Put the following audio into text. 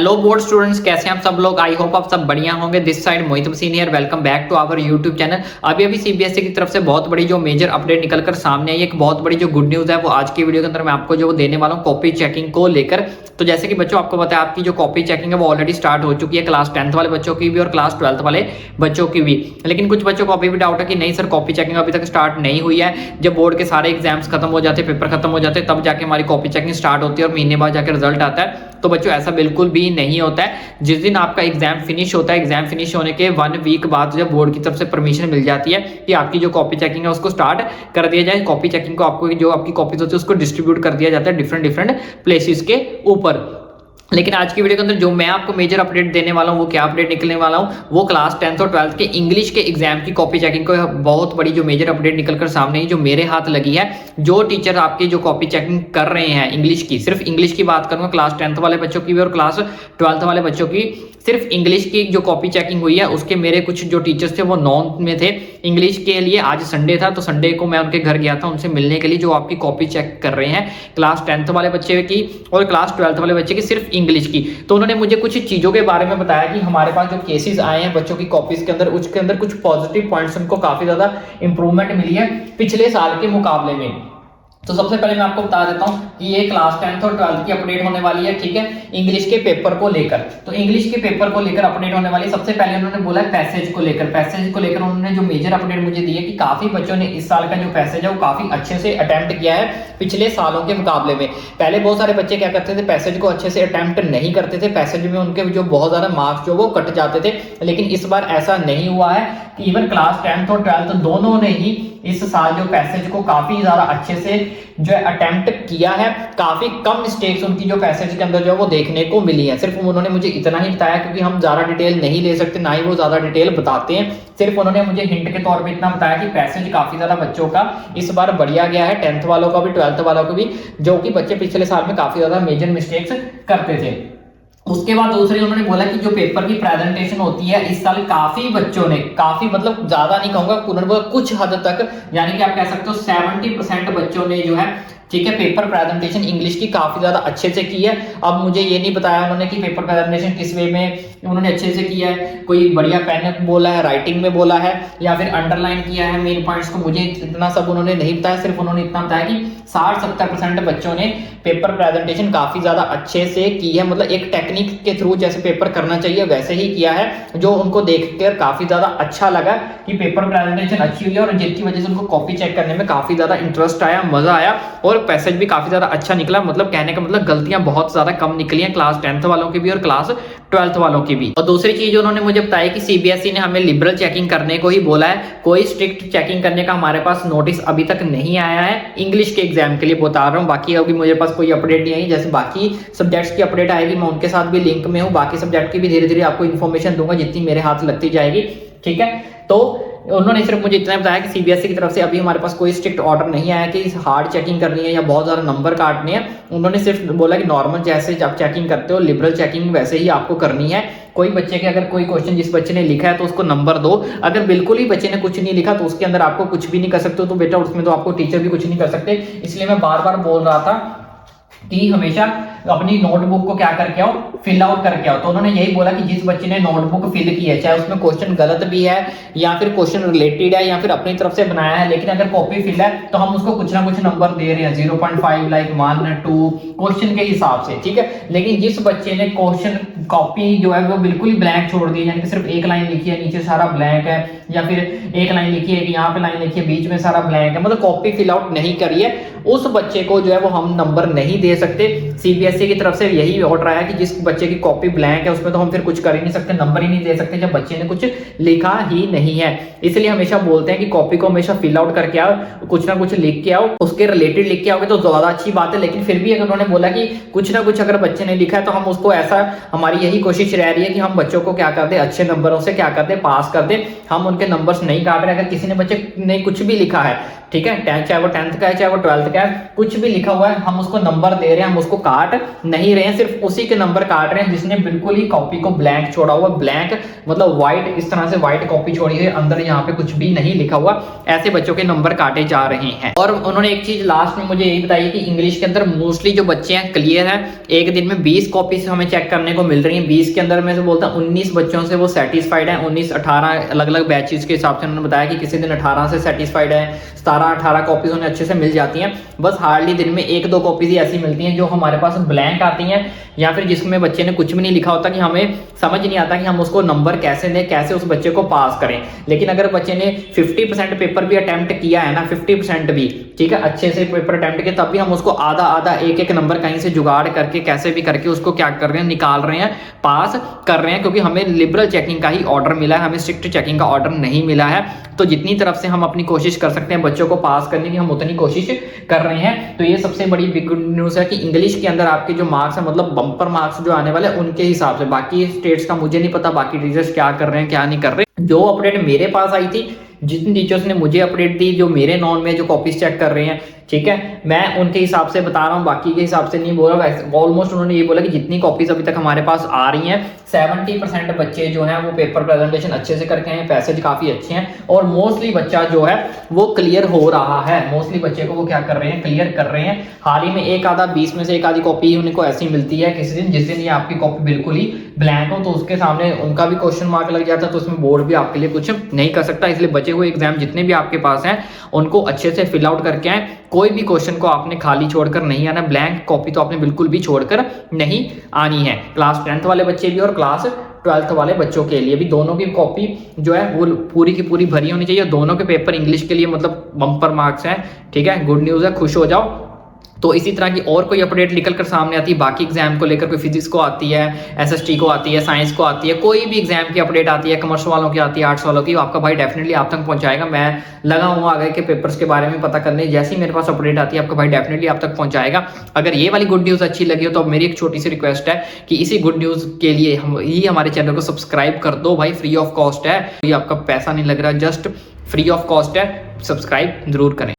Hello board students, कैसे हैं आप सब लोग। आई होप आप सब बढ़िया होंगे। This side Mohit Maseen here, welcome back to our YouTube channel. अभी सीबीएसई की तरफ से बहुत बड़ी जो मेजर अपडेट निकलकर सामने आई, एक बहुत बड़ी जो गुड न्यूज है वो आज की वीडियो के अंदर मैं आपको जो देने वाला हूँ कॉपी चेकिंग को लेकर। तो जैसे कि बच्चों आपको पता है, आपकी जो कॉपी चेकिंग है वो ऑलरेडी स्टार्ट हो चुकी है, क्लास 10th वाले बच्चों की भी और क्लास 12th वाले बच्चों की भी। लेकिन कुछ बच्चों को अभी भी डाउट है कि नहीं सर, कॉपी चेकिंग अभी तक स्टार्ट नहीं हुई है। जब बोर्ड के सारे एग्जाम्स खत्म हो जाते, पेपर खत्म हो जाते, तब जाके हमारी कॉपी चेकिंग स्टार्ट होती है और महीने बाद जाकर रिजल्ट आता है। तो बच्चों ऐसा बिल्कुल भी नहीं होता है। जिस दिन आपका एग्जाम फिनिश होता है, एग्जाम फिनिश होने के 1 वीक बाद जब बोर्ड की तरफ से परमिशन मिल जाती है कि आपकी जो कॉपी चेकिंग है उसको स्टार्ट कर दिया जाए, कॉपी चेकिंग को आपको जो आपकी कॉपीज होती है उसको डिस्ट्रीब्यूट कर दिया जाता है डिफरेंट प्लेसेस के ऊपर। लेकिन आज की वीडियो के अंदर जो मैं आपको मेजर अपडेट देने वाला हूँ, वो क्या अपडेट निकलने वाला हूँ, वो क्लास 10th और 12th के इंग्लिश के एग्जाम की कॉपी चेकिंग को बहुत बड़ी जो मेजर अपडेट निकलकर सामने है, जो मेरे हाथ लगी है। जो टीचर आपकी जो कॉपी चेकिंग कर रहे हैं इंग्लिश की, सिर्फ इंग्लिश की बात करूंगा, क्लास 10th वाले बच्चों की भी और क्लास 12th वाले बच्चों की, सिर्फ इंग्लिश की जो कॉपी चेकिंग हुई है उसके मेरे कुछ जो टीचर्स थे वो नॉन में थे इंग्लिश के लिए। आज संडे था, तो संडे को मैं उनके घर गया था उनसे मिलने के लिए, जो आपकी कॉपी चेक कर रहे हैं क्लास 10th वाले बच्चे की और क्लास 12th वाले बच्चे की, सिर्फ इंग्लिश की। तो उन्होंने मुझे कुछ चीजों के बारे में बताया कि हमारे पास जो केसेस आए हैं बच्चों की कॉपीज के अंदर, उसके अंदर कुछ पॉजिटिव पॉइंट्स उनको काफी ज्यादा इंप्रूवमेंट मिली है पिछले साल के मुकाबले में। तो सबसे पहले मैं आपको बता देता हूं कि ये क्लास 10th और 12th की अपडेट होने वाली है, ठीक है, इंग्लिश के पेपर को लेकर। तो इंग्लिश के पेपर को लेकर अपडेट होने वाली है। सबसे पहले उन्होंने बोला पैसेज को लेकर उन्होंने जो मेजर अपडेट मुझे दी है कि काफी बच्चों ने इस साल का जो पैसेज है वो काफी अच्छे से अटेम्प्ट किया है पिछले सालों के मुकाबले में। पहले बहुत सारे बच्चे क्या करते थे, पैसेज को अच्छे से अटेम्प्ट नहीं करते थे, पैसेज में उनके जो बहुत ज्यादा मार्क्स जो वो कट जाते थे। लेकिन इस बार ऐसा नहीं हुआ है कि इवन क्लास 10th और 12th दोनों ने ही इस साल जो पैसेज को काफी ज्यादा अच्छे से जो है अटेम्प्ट किया है। काफी कम मिस्टेक्स उनकी जो पैसेज के अंदर जो है वो देखने को मिली है। सिर्फ उन्होंने मुझे इतना ही बताया, क्योंकि हम ज्यादा डिटेल नहीं ले सकते, ना ही वो ज्यादा डिटेल बताते हैं। सिर्फ उन्होंने मुझे हिंट के तौर पे इतना बताया कि पैसेज काफी ज्यादा बच्चों का इस बार बढ़िया गया है, 10th वालों का भी 12th वालों को भी, जो कि बच्चे पिछले साल में काफी ज्यादा मेजर मिस्टेक्स करते थे। उसके बाद दूसरी उन्होंने बोला कि जो पेपर की प्रेजेंटेशन होती है इस साल काफी बच्चों ने, काफी मतलब ज्यादा नहीं कहूंगा, उन्होंने बोला कुछ हद तक, यानी कि आप कह सकते हो 70% बच्चों ने जो है, ठीक है, पेपर प्रेजेंटेशन इंग्लिश की काफी ज्यादा अच्छे से की है। अब मुझे ये नहीं बताया उन्होंने कि पेपर प्रेजेंटेशन किस वे में उन्होंने अच्छे से किया है, कोई बढ़िया पेन बोला है, राइटिंग में बोला है, या फिर अंडरलाइन किया है मेन पॉइंट्स को, मुझे इतना सब उन्होंने नहीं बताया। सिर्फ उन्होंने इतना बताया कि 60-70% बच्चों ने पेपर प्रेजेंटेशन काफी ज्यादा अच्छे से की है, मतलब एक टेक्निक के थ्रू जैसे पेपर करना चाहिए वैसे ही किया है, जो उनको देखकर काफी ज्यादा अच्छा लगा कि पेपर प्रेजेंटेशन अच्छी हुई है, और जिसकी वजह से उनको कॉपी चेक करने में काफी ज्यादा इंटरेस्ट आया, मजा आया, और पैसेज भी काफी ज्यादा अच्छा निकला। मतलब कहने का मतलब गलतियां बहुत ज्यादा कम निकली हैं क्लास 10th वालों की भी और क्लास 12th वालों की भी। और दूसरी चीज उन्होंने मुझे बताया कि सीबीएसई ने हमें लिबरल चेकिंग करने को ही बोला है, कोई स्ट्रिक्ट चेकिंग करने का हमारे पास नोटिस अभी तक नहीं आया है इंग्लिश के एग्जाम के लिए, बता रहा हूँ। बाकी अभी मुझे पास कोई अपडेट नहीं आई, जैसे बाकी सब्जेक्ट्स की अपडेट आएगी मैं उनके साथ भी लिंक में हूँ, बाकी सब्जेक्ट की भी धीरे धीरे आपको इन्फॉर्मेशन दूंगा जितनी मेरे हाथ लगती जाएगी, ठीक है। तो उन्होंने सिर्फ मुझे इतना बताया कि सीबीएसई की तरफ से अभी हमारे पास कोई स्ट्रिक्ट ऑर्डर नहीं आया कि हार्ड चेकिंग करनी है या बहुत ज्यादा नंबर काटने हैं। उन्होंने सिर्फ बोला कि नॉर्मल जैसे आप चेकिंग करते हो लिबरल चेकिंग वैसे ही आपको करनी है। कोई बच्चे के अगर कोई क्वेश्चन जिस बच्चे ने लिखा है तो उसको नंबर दो, अगर बिल्कुल ही बच्चे ने कुछ नहीं लिखा तो उसके अंदर आपको कुछ भी नहीं कर सकते, तो बेटा उसमें तो आपको टीचर भी कुछ नहीं कर सकते। इसलिए मैं बार बार बोल रहा था कि हमेशा अपनी नोटबुक को क्या करके आओ, फिल आउट करके आओ। तो उन्होंने यही बोला कि जिस बच्चे ने नोटबुक फिल की है, चाहे उसमें क्वेश्चन गलत भी है या फिर क्वेश्चन रिलेटेड है या फिर अपनी तरफ से बनाया है, लेकिन अगर कॉपी फिल है तो हम उसको कुछ ना कुछ नंबर दे रहे हैं, 0.5 लाइक 1 2 क्वेश्चन के हिसाब से, ठीक है। लेकिन जिस बच्चे ने क्वेश्चन कॉपी जो है वो बिल्कुल ही ब्लैंक छोड़ दी, यानी कि सिर्फ एक लाइन लिखी है, नीचे सारा ब्लैंक है, या फिर एक लाइन लिखी है, यहाँ पे लाइन लिखी है, बीच में सारा ब्लैंक है, मतलब कॉपी फिल आउट नहीं करी है, उस बच्चे को जो है वो हम नंबर नहीं दे सकते। सीबीएसई की तरफ से यही ऑर्डर आया कि जिस बच्चे की कॉपी ब्लैंक है उसमें तो हम फिर कुछ कर ही नहीं सकते, नंबर ही नहीं दे सकते जब बच्चे ने कुछ लिखा ही नहीं है। इसलिए हमेशा बोलते हैं कि कॉपी को हमेशा फिल आउट करके आओ, कुछ ना कुछ लिख के आओ, उसके रिलेटेड लिख के आओगे तो ज्यादा अच्छी बात है। लेकिन फिर भी अगर उन्होंने बोला कि कुछ ना कुछ अगर बच्चे ने लिखा है तो हम उसको ऐसा, हमारी यही कोशिश रह रही है कि हम बच्चों को क्या कर दे, अच्छे नंबरों से क्या कर दे, पास कर दे। हम उनके नंबर्स नहीं काट रहे। अगर किसी ने बच्चे ने कुछ भी लिखा है ठीक है, चाहे वो 10th का है चाहे वो 12th का है, कुछ भी लिखा हुआ है हम उसको नंबर दे रहे हैं, हम उसको काट नहीं रहे हैं, सिर्फ उसी के नंबर काट रहे हैं जिसने बिल्कुल ही कॉपी को ब्लैंक छोड़ा हुआ। ब्लैंक मतलब व्हाइट, इस तरह से व्हाइट कॉपी छोड़ी है, अंदर यहाँ पे कुछ भी नहीं लिखा हुआ, ऐसे बच्चों के नंबर काटे जा रहे हैं। और उन्होंने एक चीज लास्ट में मुझे यही बताई कि इंग्लिश के अंदर मोस्टली जो बच्चे हैं क्लियर है, एक दिन में 20 कॉपीज हमें चेक करने को मिल रही है। 20 के अंदर में से बोलता 19 बच्चों से वो सेटिस्फाइड है, 19-18 अलग अलग बैचेस के हिसाब से उन्होंने बताया कि किसी दिन 18 से सेटिस्फाइड है, 17-18 कॉपीज उन्हें अच्छे से मिल जाती हैं। बस हार्डली दिन में 1-2 कॉपीज ही ऐसी मिलती हैं जो हमारे पास ब्लैंक आती हैं, या फिर जिसमें बच्चे ने कुछ भी नहीं लिखा होता, कि हमें समझ नहीं आता कि हम उसको नंबर कैसे दें, कैसे उस बच्चे को पास करें। लेकिन अगर बच्चे ने 50% पेपर भी अटेम्प्ट किया है ना, 50% भी, ठीक है, अच्छे से पेपर अटेम्प्ट किया, तब भी हम उसको आधा आधा एक नंबर कहीं से जुगाड़ करके कैसे भी करके उसको क्या कर रहे हैं, निकाल रहे हैं, पास कर रहे हैं, क्योंकि हमें लिबरल चेकिंग का ही ऑर्डर मिला है, हमें स्ट्रिक्ट चेकिंग का ऑर्डर नहीं मिला है। तो जितनी तरफ से हम अपनी कोशिश कर सकते हैं बच्चों को पास करने की, हम उतनी कोशिश कर रहे हैं। तो ये सबसे बड़ी बिग गुड न्यूज़ है कि इंग्लिश के अंदर आपके जो मार्क्स है, मतलब बम्पर मार्क्स जो आने वाले उनके हिसाब से, बाकी स्टेट्स का मुझे नहीं पता, बाकी टीचर्स क्या कर रहे हैं क्या नहीं कर रहे। जो अपडेट मेरे पास आई थी, जितने टीचर्स ने मुझे अपडेट दी, जो मेरे नॉन में जो कॉपीज चेक कर रहे हैं, ठीक है, मैं उनके हिसाब से बता रहा हूँ, बाकी के हिसाब से नहीं बोल रहा। ऑलमोस्ट उन्होंने ये बोला कि जितनी कॉपीज अभी तक हमारे पास आ रही हैं, 70% बच्चे जो हैं वो पेपर प्रेजेंटेशन अच्छे से करके हैं, पैसेज काफी अच्छे हैं, और मोस्टली बच्चा जो है वो क्लियर हो रहा है। मोस्टली बच्चे को वो क्या कर रहे हैं, क्लियर कर रहे हैं। हाल ही में एक आधा 20 में से एक आधी कॉपी उनको ऐसी मिलती है किसी दिन, जिस दिन ये आपकी कॉपी बिल्कुल ही ब्लैंक हो, तो उसके सामने उनका भी क्वेश्चन मार्क लग जाता है, तो उसमें बोर्ड भी आपके लिए कुछ नहीं कर सकता। इसलिए बचे हुए एग्जाम जितने भी आपके पास हैं उनको अच्छे से फिल आउट करके आए। कोई भी क्वेश्चन को आपने खाली छोड़कर नहीं आना, ब्लैंक कॉपी तो आपने बिल्कुल भी छोड़कर नहीं आनी है। क्लास 10th वाले बच्चे भी और क्लास 12th वाले बच्चों के लिए भी, दोनों की कॉपी जो है वो पूरी की पूरी भरी होनी चाहिए। दोनों के पेपर इंग्लिश के लिए मतलब बम्पर मार्क्स हैं, ठीक है, गुड न्यूज़ है, खुश हो जाओ। तो इसी तरह की और कोई अपडेट निकल कर सामने आती है बाकी एग्जाम को लेकर, कोई फिजिक्स को आती है, एसएसटी को आती है, साइंस को आती है, कोई भी एग्जाम की अपडेट आती है, कॉमर्स वालों की आती है, आर्ट्स वालों की, आपका भाई डेफिनेटली आप तक पहुंचाएगा। मैं लगा हूँ आगे के पेपर्स के बारे में पता करने, जैसी मेरे पास अपडेट आती है आपका भाई डेफिनेटली आप तक पहुंचाएगा। अगर ये वाली गुड न्यूज़ अच्छी लगी हो तो मेरी एक छोटी सी रिक्वेस्ट है कि इसी गुड न्यूज़ के लिए हमारे चैनल को सब्सक्राइब कर दो भाई, फ्री ऑफ कॉस्ट है, ये आपका पैसा नहीं लग रहा, जस्ट फ्री ऑफ कॉस्ट है, सब्सक्राइब जरूर करें।